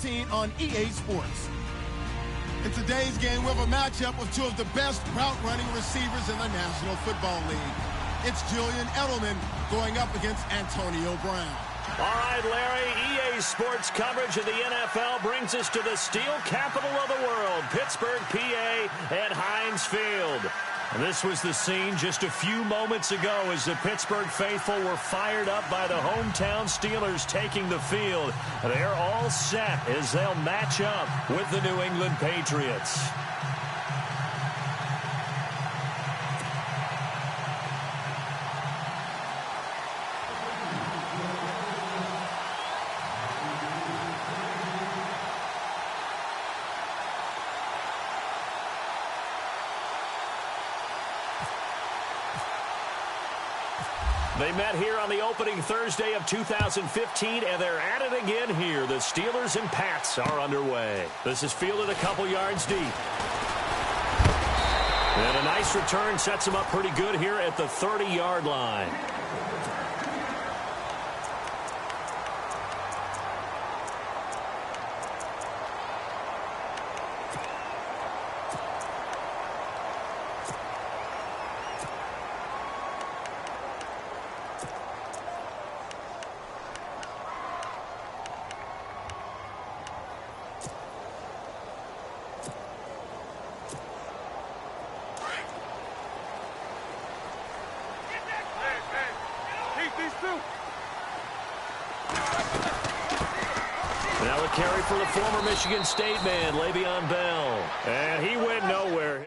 2015 on EA Sports. In today's game, we have a matchup with two of the best route-running receivers in the National Football League. It's Julian Edelman going up against Antonio Brown. All right, Larry, EA Sports coverage of the NFL brings us to the steel capital of the world, Pittsburgh, PA, at Heinz Field. And this was the scene just a few moments ago as the Pittsburgh faithful were fired up by the hometown Steelers taking the field. They're all set as they'll match up with the New England Patriots. They met here on the opening Thursday of 2015, and they're at it again here. The Steelers and Pats are underway. This is fielded a couple yards deep. And a nice return sets them up pretty good here at the 30-yard line. Now a carry for the former Michigan State man, Le'Veon Bell. And he went nowhere.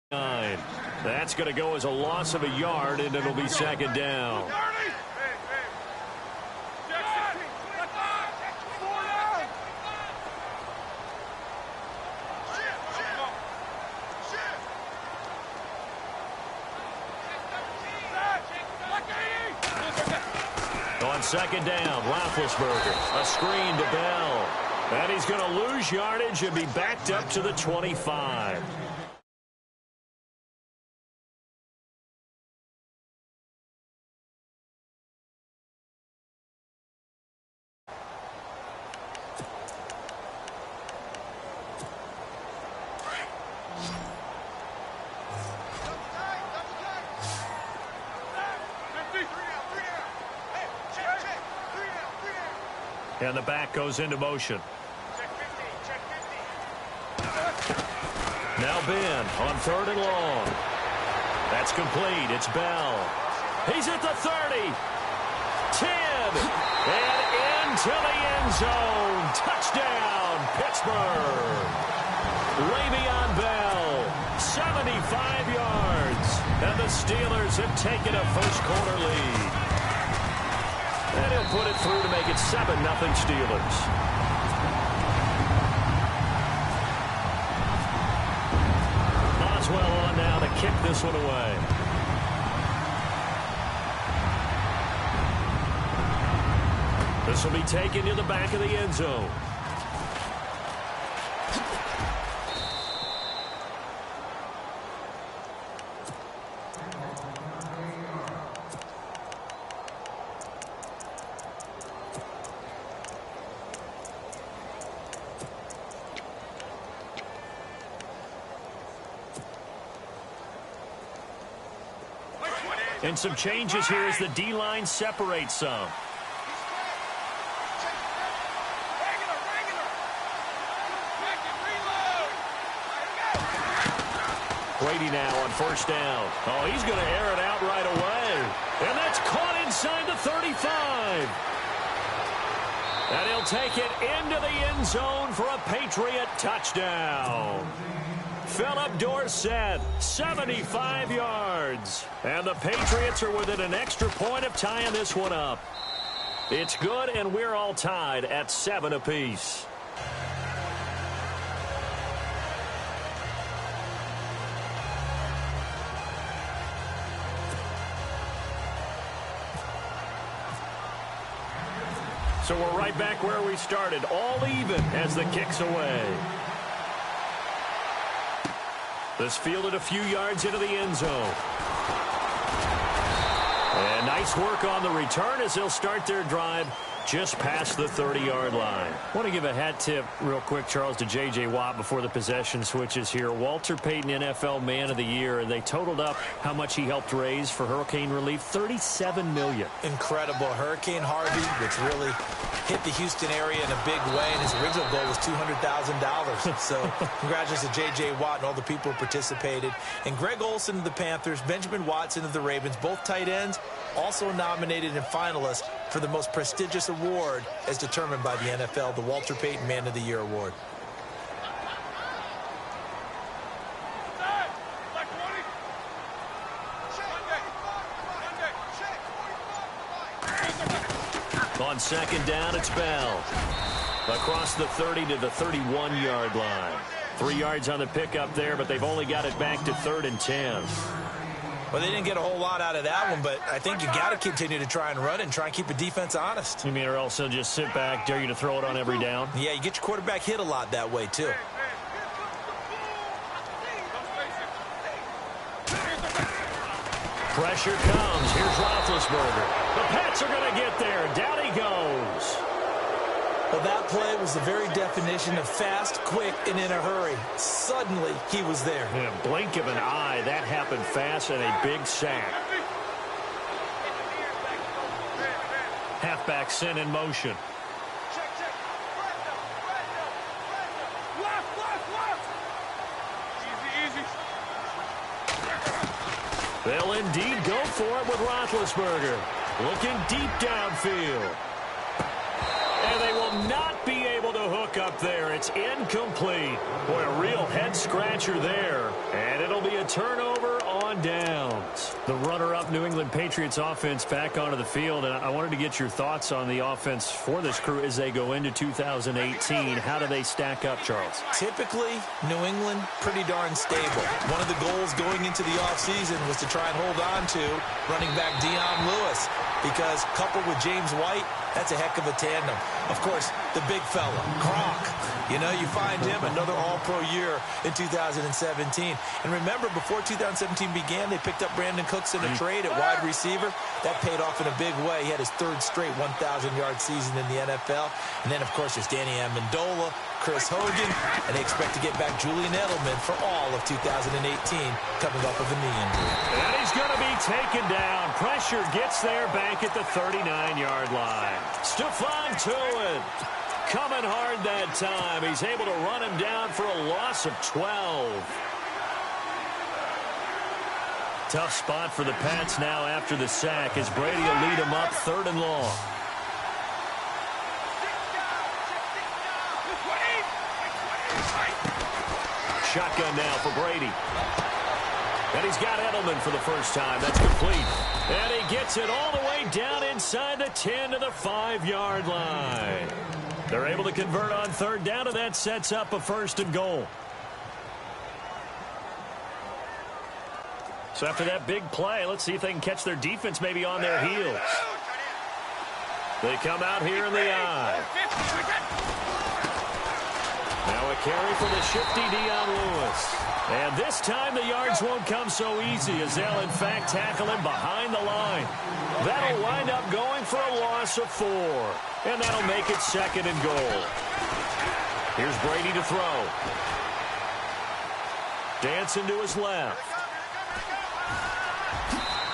That's going to go as a loss of a yard, and it'll be second down. On second down, Roethlisberger, a screen to Bell. And he's going to lose yardage and be backed up to the 25. And the back goes into motion. Now Ben on third and long. That's complete. It's Bell. He's at the 30. 10. And into the end zone. Touchdown, Pittsburgh. Le'Veon Bell, 75 yards. And the Steelers have taken a first-quarter lead. And he'll put it through to make it 7-0 Steelers. Oswell on now to kick this one away. This will be taken to the back of the end zone. And some changes here as the D-line separates some. Brady now on first down. Oh, he's going to air it out right away. And that's caught inside the 35. And he'll take it into the end zone for a Patriot touchdown. Philip Dorsett, 75 yards. And the Patriots are within an extra point of tying this one up. It's good, and we're all tied at 7 apiece. So we're right back where we started, all even as the kick's away. This fielded a few yards into the end zone. And nice work on the return as they'll start their drive just past the 30-yard line. I want to give a hat tip real quick, Charles, to J.J. Watt before the possession switches here. Walter Payton, NFL Man of the Year. They totaled up how much he helped raise for hurricane relief, $37 million. Incredible. Hurricane Harvey, which really hit the Houston area in a big way, and his original goal was $200,000. So congratulations to J.J. Watt and all the people who participated. And Greg Olsen of the Panthers, Benjamin Watson of the Ravens, both tight ends, also nominated and finalists for the most prestigious award as determined by the NFL, the Walter Payton Man of the Year Award. On second down, it's Bell. Across the 30 to the 31-yard line. 3 yards on the pickup there, but they've only got it back to 3rd and 10. Well, they didn't get a whole lot out of that one, but I think you got to continue to try and run and try and keep the defense honest. You mean, or else they'll just sit back, dare you to throw it on every down? Yeah, you get your quarterback hit a lot that way, too. Pressure comes. Here's Roethlisberger. The Pats are going to get there. Down he goes. Well, that play was the very definition of fast, quick, and in a hurry. Suddenly, he was there. In a blink of an eye, that happened fast and a big sack. Halfback sent in motion. They'll indeed go for it with Roethlisberger. Looking deep downfield. And they will not be able to hook up there. It's incomplete. Boy, a real head-scratcher there. And it'll be a turnover on downs. The runner-up New England Patriots offense back onto the field. And I wanted to get your thoughts on the offense for this crew as they go into 2018. How do they stack up, Charles? Typically, New England, pretty darn stable. One of the goals going into the offseason was to try and hold on to running back Dion Lewis. Because coupled with James White, that's a heck of a tandem. Of course, the big fella, Gronk. You know, you find him another all-pro year in 2017. And remember, before 2017 began, they picked up Brandon Cooks in a trade at wide receiver. That paid off in a big way. He had his 3rd straight 1,000-yard season in the NFL. And then, of course, there's Danny Amendola, Chris Hogan, and they expect to get back Julian Edelman for all of 2018 coming off of a knee injury. And he's going to be taken down. Pressure gets there back at the 39-yard line. Stephon Tuitt coming hard that time. He's able to run him down for a loss of 12. Tough spot for the Pats now after the sack as Brady will lead him up 3rd and long. Shotgun now for Brady. And he's got Edelman for the first time. That's complete. And he gets it all the way down inside the 10 to the 5-yard line. They're able to convert on 3rd down, and that sets up a 1st and goal. So after that big play, let's see if they can catch their defense maybe on their heels. They come out here in the eye. Now a carry for the shifty Dion Lewis. And this time the yards won't come so easy as they'll in fact tackle him behind the line. That'll wind up going for a loss of 4. And that'll make it 2nd and goal. Here's Brady to throw. Dancing to his left.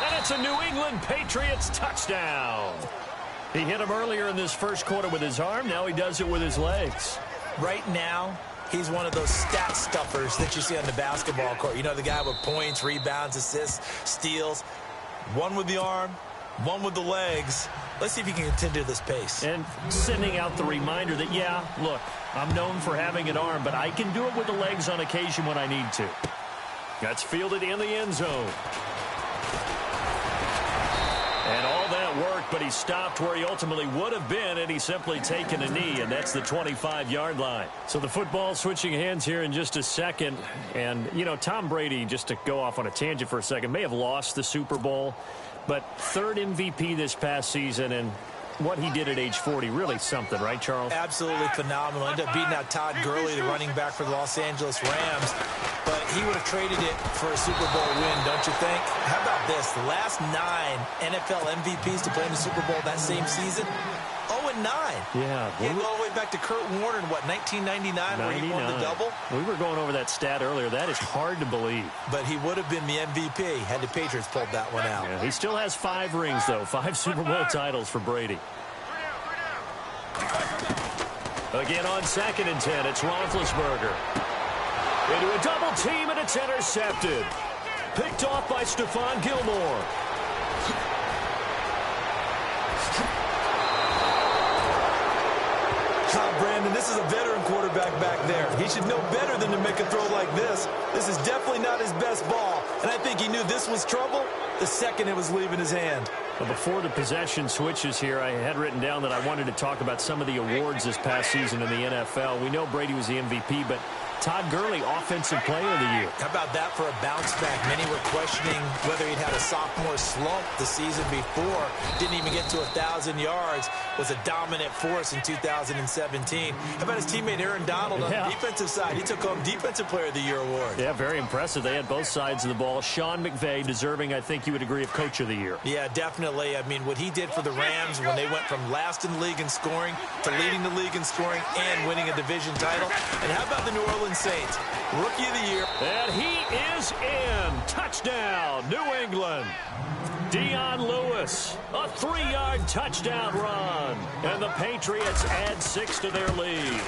And it's a New England Patriots touchdown. He hit him earlier in this first quarter with his arm. Now he does it with his legs. Right now, he's one of those stat stuffers that you see on the basketball court. You know, the guy with points, rebounds, assists, steals. One with the arm, one with the legs. Let's see if he can continue this pace. And sending out the reminder that, yeah, look, I'm known for having an arm, but I can do it with the legs on occasion when I need to. That's fielded in the end zone. And all that worked, but he stopped where he ultimately would have been, and he's simply taken a knee, and that's the 25-yard line. So the football switching hands here in just a second. And, you know, Tom Brady, just to go off on a tangent for a second, may have lost the Super Bowl, but 3rd MVP this past season, and what he did at age 40, really something, right, Charles? Absolutely phenomenal. Ended up beating out Todd Gurley, the running back for the Los Angeles Rams. But he would have traded it for a Super Bowl win, don't you think? How about this? The last 9 NFL MVPs to play in the Super Bowl that same season, 0-9 won 9. Yeah. Can't go all the way back to Kurt Warner in, what, 1999 where he won the double? We were going over that stat earlier. That is hard to believe. But he would have been the MVP had the Patriots pulled that one out. Yeah, he still has 5 rings, though. 5 Super Bowl titles for Brady. Again on 2nd and 10, it's Roethlisberger. Into a double team, and it's intercepted. Picked off by Stephon Gilmore. Brandon, this is a veteran quarterback back there. He should know better than to make a throw like this. This is definitely not his best ball, and I think he knew this was trouble the second it was leaving his hand. Well, before the possession switches here, I had written down that I wanted to talk about some of the awards this past season in the NFL. We know Brady was the MVP, but Todd Gurley, Offensive Player of the Year. How about that for a bounce back? Many were questioning whether he'd had a sophomore slump the season before. Didn't even get to 1,000 yards. Was a dominant force in 2017. How about his teammate Aaron Donald on the defensive side? He took home Defensive Player of the Year award. Yeah, very impressive. They had both sides of the ball. Sean McVay deserving, I think you would agree, of Coach of the Year. Yeah, definitely. I mean, what he did for the Rams when they went from last in the league in scoring to leading the league in scoring and winning a division title. And how about the New Orleans Saints? Rookie of the Year. And he is in. Touchdown, New England. Dion Lewis, a 3-yard touchdown run. And the Patriots add 6 to their lead.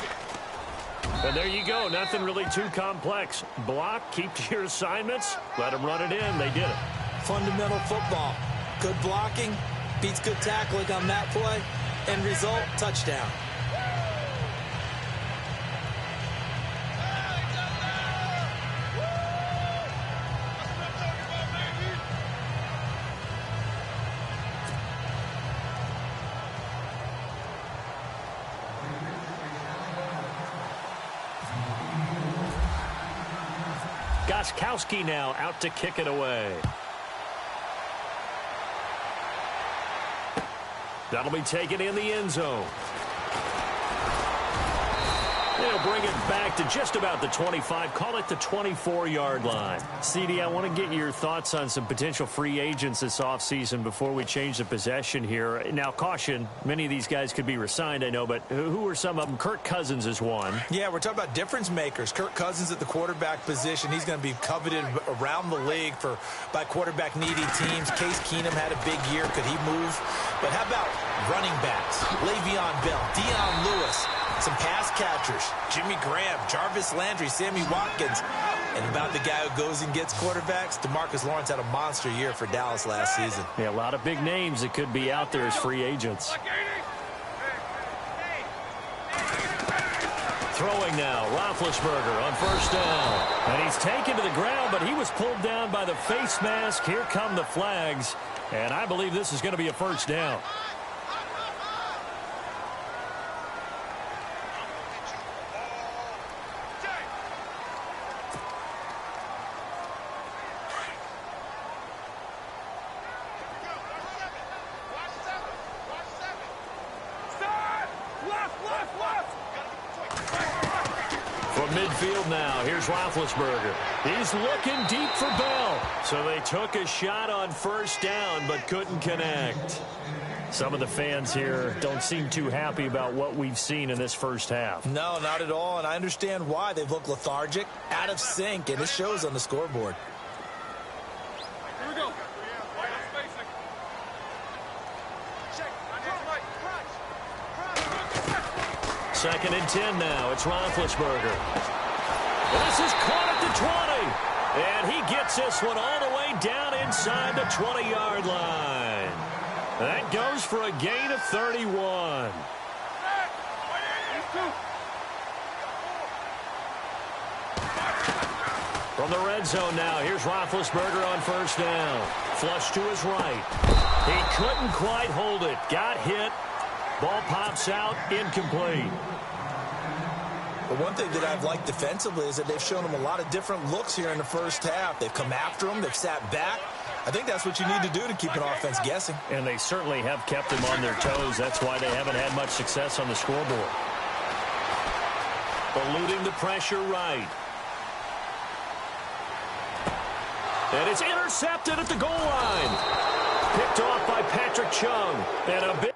And there you go. Nothing really too complex. Block, keep to your assignments, let them run it in. They did it. Fundamental football. Good blocking, beats good tackling on that play. End result, touchdown. Gostkowski now out to kick it away. That'll be taken in the end zone. They'll bring it back to just about the 25. Call it the 24-yard line. CD, I want to get your thoughts on some potential free agents this offseason before we change the possession here. Now, caution, many of these guys could be re-signed, I know, but who are some of them? Kirk Cousins is one. Yeah, we're talking about difference makers. Kirk Cousins at the quarterback position. He's going to be coveted around the league by quarterback-needy teams. Case Keenum had a big year. Could he move? But how about running backs? Le'Veon Bell, Dion Lewis, some pass catchers, Jimmy Graham, Jarvis Landry, Sammy Watkins. And about the guy who goes and gets quarterbacks, DeMarcus Lawrence had a monster year for Dallas last season. Yeah, a lot of big names that could be out there as free agents. Throwing now, Roethlisberger on 1st down. And he's taken to the ground, but he was pulled down by the face mask. Here come the flags. And I believe this is going to be a 1st down. Midfield now. Here's Roethlisberger. He's looking deep for Bell. So they took a shot on 1st down, but couldn't connect. Some of the fans here don't seem too happy about what we've seen in this first half. No, not at all, and I understand why. They've looked lethargic, out of sync, and it shows on the scoreboard. Here we go. 2nd and 10 now. It's Roethlisberger. This is caught at the 20. And he gets this one all the way down inside the 20-yard line. That goes for a gain of 31. From the red zone now, here's Roethlisberger on 1st down. Flush to his right. He couldn't quite hold it. Got hit. Ball pops out, incomplete. But one thing that I've liked defensively is that they've shown him a lot of different looks here in the first half. They've come after him. They've sat back. I think that's what you need to do to keep an offense guessing. And they certainly have kept them on their toes. That's why they haven't had much success on the scoreboard. Eluding the pressure right. And it's intercepted at the goal line. Picked off by Patrick Chung. And a big